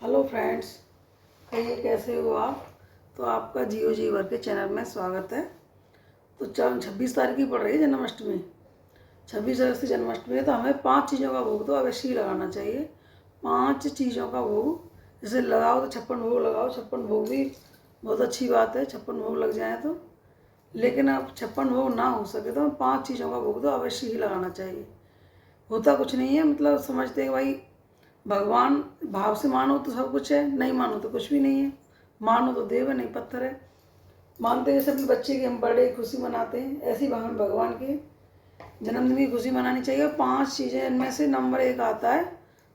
Hello friends, कहिए कैसे हो आप। तो आपका जियो जीवर के चैनल में स्वागत है। तो 26 तारीख की पड़ रही है जन्माष्टमी। 26 अगस्त की जन्माष्टमी है, तो हमें 5 चीज़ों का भोग तो अवश्य ही लगाना चाहिए। 5 चीज़ों का भोग जैसे लगाओ तो 56 भोग लगाओ। 56 भोग भी बहुत अच्छी बात है, 56 भोग लग जाए तो। लेकिन अब 56 भोग ना हो सके तो 5 चीज़ों का भोग तो अवश्य ही लगाना चाहिए। होता कुछ नहीं है, मतलब समझते हैं भाई भगवान भाव से मानो तो सब कुछ है, नहीं मानो तो कुछ भी नहीं है। मानो तो देव है, नहीं पत्थर है। मानते हैं जैसे अपने बच्चे की हम बर्थडे की खुशी मनाते हैं, ऐसी हमें भगवान के जन्मदिन की खुशी मनानी चाहिए। 5 चीज़ें इनमें से नंबर 1 आता है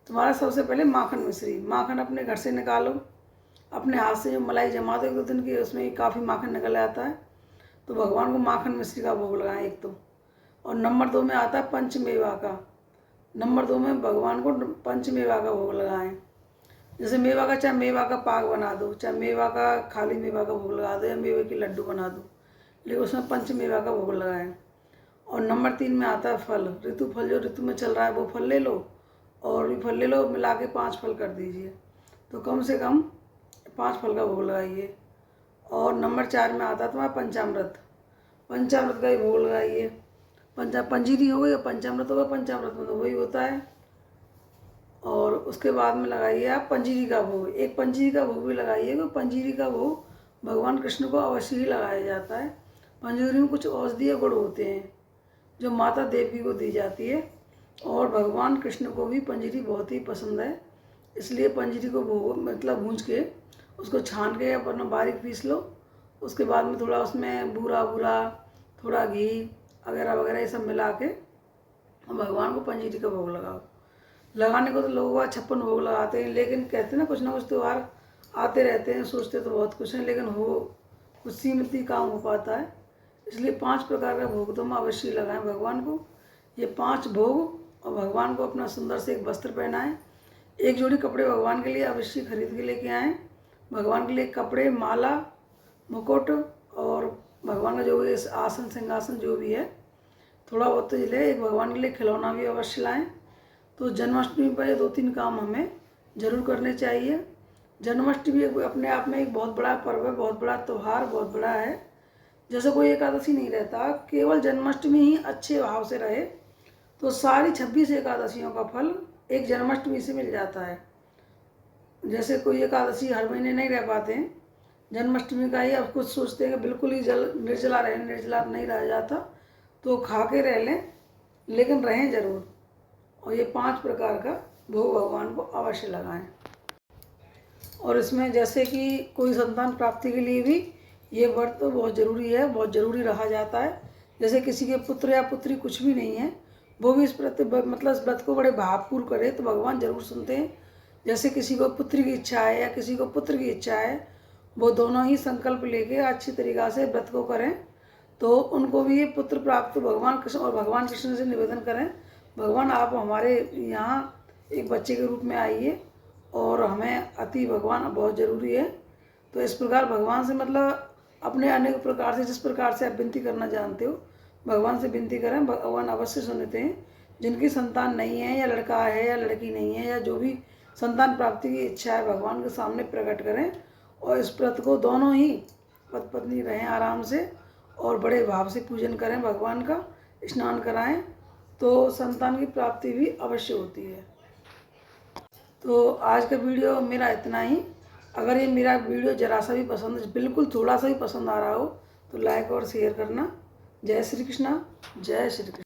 तुम्हारा सबसे पहले माखन मिश्री। माखन अपने घर से निकालो, अपने हाथ से जो मलाई जमा दो 1-2 दिन की, उसमें काफ़ी माखन निकल आता है। तो भगवान को माखन मिश्री का भोग लगाएं एक तो। और नंबर 2 में आता है पंचमेवा का। नंबर 2 में भगवान को पंचमेवा का भोग लगाएं। जैसे मेवा का, चाहे मेवा का पाक बना दो, चाहे मेवा का खाली मेवा का भोग लगा दो, या मेवे के लड्डू बना दो, लेकिन उसमें पंचमेवा का भोग लगाएं। और नंबर 3 में आता है फल। ऋतु फल जो ऋतु में चल रहा है वो फल ले लो, और भी फल ले लो, मिला के 5 फल कर दीजिए। तो कम से कम 5 फल का भोग लगाइए। और नंबर 4 में आता है तुम्हारा पंचामृत। पंचामृत का ही भोग लगाइए। पंजीरी हो गई या पंचामृत होगा, पंचामृत में तो वही होता है। और उसके बाद में लगाइए आप पंजीरी का भोग। एक पंजीरी का भोग भी लगाइए, क्योंकि पंजीरी का भोग भगवान कृष्ण को अवश्य ही लगाया जाता है। पंजीरी में कुछ औषधीय गुण होते हैं जो माता देवी को दी जाती है, और भगवान कृष्ण को भी पंजीरी बहुत ही पसंद है। इसलिए पंजीरी को भोग मतलब भूंज के उसको छान के अपना बारीक पीस लो। उसके बाद में थोड़ा उसमें बूरा बूरा, थोड़ा घी वगैरह वगैरह ये सब मिला के भगवान को पंजीरी का भोग लगाओ। लगाने को तो लोग 56 भोग लगाते हैं, लेकिन कहते हैं ना कुछ त्यौहार आते रहते हैं, सोचते तो बहुत कुछ है, लेकिन हो कुछ सीमित ही काम हो पाता है। इसलिए 5 प्रकार का भोग तो हम अवश्य लगाएं भगवान को। ये 5 भोग, और भगवान को अपना सुंदर से एक वस्त्र पहनाएं। एक जोड़ी कपड़े भगवान के लिए अवश्य खरीद के लेके आएँ। भगवान के लिए कपड़े, माला, मुकुट, और भगवान का जो भी आसन सिंहासन जो भी है थोड़ा बहुत तो ले। एक भगवान के लिए खिलौना भी अवश्य लाएँ। तो जन्माष्टमी पर ये 2-3 काम हमें ज़रूर करने चाहिए। जन्माष्टमी अपने आप में एक बहुत बड़ा पर्व है, बहुत बड़ा त्यौहार, बहुत बड़ा है। जैसे कोई एकादशी नहीं रहता, केवल जन्माष्टमी ही अच्छे भाव से रहे तो सारी 26 एकादशियों का फल एक जन्माष्टमी से मिल जाता है। जैसे कोई एकादशी हर महीने नहीं रह पाते हैं, जन्माष्टमी का ही अब कुछ सोचते हैं कि बिल्कुल ही निर्जला रहें, निर्जला नहीं रह जाता, तो खा के रह लें, लेकिन रहें ज़रूर। और ये 5 प्रकार का भोग भगवान को अवश्य लगाएं। और इसमें जैसे कि कोई संतान प्राप्ति के लिए भी ये व्रत तो बहुत ज़रूरी है, बहुत ज़रूरी रहा जाता है। जैसे किसी के पुत्र या पुत्री कुछ भी नहीं है, वो भी इस मतलब इस व्रत को बड़े भावपूर्व करे तो भगवान जरूर सुनते हैं। जैसे किसी को पुत्री की इच्छा है या किसी को पुत्र की इच्छा है, वो दोनों ही संकल्प लेके अच्छी तरीक़ा से व्रत को करें तो उनको भी ये पुत्र प्राप्त भगवान कृष्ण, और भगवान कृष्ण से निवेदन करें, भगवान आप हमारे यहाँ एक बच्चे के रूप में आइए, और हमें अति भगवान बहुत ज़रूरी है। तो इस प्रकार भगवान से मतलब अपने अनेक प्रकार से, जिस प्रकार से आप विनती करना जानते हो भगवान से विनती करें, भगवान अवश्य सुनते हैं। जिनकी संतान नहीं है, या लड़का है या लड़की नहीं है, या जो भी संतान प्राप्ति की इच्छा है, भगवान के सामने प्रकट करें, और इस व्रत को दोनों ही पति पत्नी रहें आराम से, और बड़े भाव से पूजन करें भगवान का, स्नान कराएं, तो संतान की प्राप्ति भी अवश्य होती है। तो आज का वीडियो मेरा इतना ही। अगर ये मेरा वीडियो ज़रा सा भी पसंद, बिल्कुल थोड़ा सा भी पसंद आ रहा हो, तो लाइक और शेयर करना। जय श्री कृष्णा, जय श्री कृष्ण।